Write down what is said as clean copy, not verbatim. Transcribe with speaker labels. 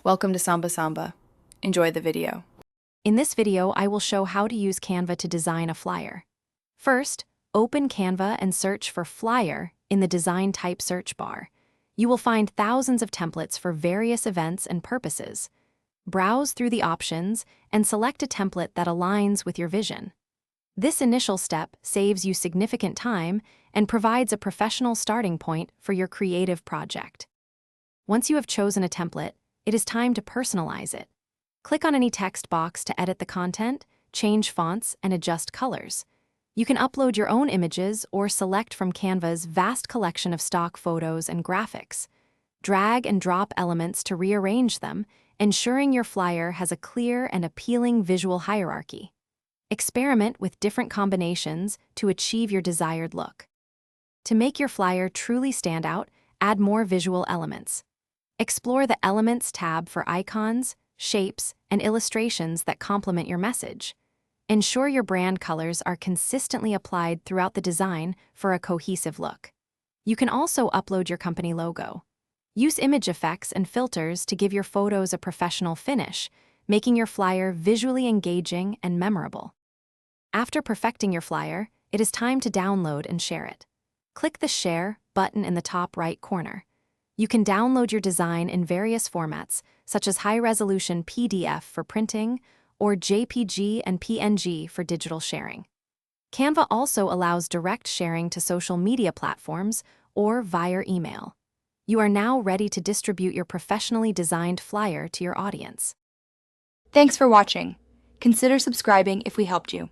Speaker 1: Welcome to Samba Samba. Enjoy the video.
Speaker 2: In this video, I will show how to use Canva to design a flyer. First, open Canva and search for flyer in the design type search bar. You will find thousands of templates for various events and purposes. Browse through the options and select a template that aligns with your vision. This initial step saves you significant time and provides a professional starting point for your creative project. Once you have chosen a template, it is time to personalize it. Click on any text box to edit the content, change fonts, and adjust colors. You can upload your own images or select from Canva's vast collection of stock photos and graphics. Drag and drop elements to rearrange them, ensuring your flyer has a clear and appealing visual hierarchy. Experiment with different combinations to achieve your desired look. To make your flyer truly stand out, add more visual elements. Explore the Elements tab for icons, shapes, and illustrations that complement your message. Ensure your brand colors are consistently applied throughout the design for a cohesive look. You can also upload your company logo. Use image effects and filters to give your photos a professional finish, making your flyer visually engaging and memorable. After perfecting your flyer, it is time to download and share it. Click the Share button in the top right corner. You can download your design in various formats, such as high-resolution PDF for printing or JPG and PNG for digital sharing. Canva also allows direct sharing to social media platforms or via email. You are now ready to distribute your professionally designed flyer to your audience.
Speaker 1: Thanks for watching. Consider subscribing if we helped you.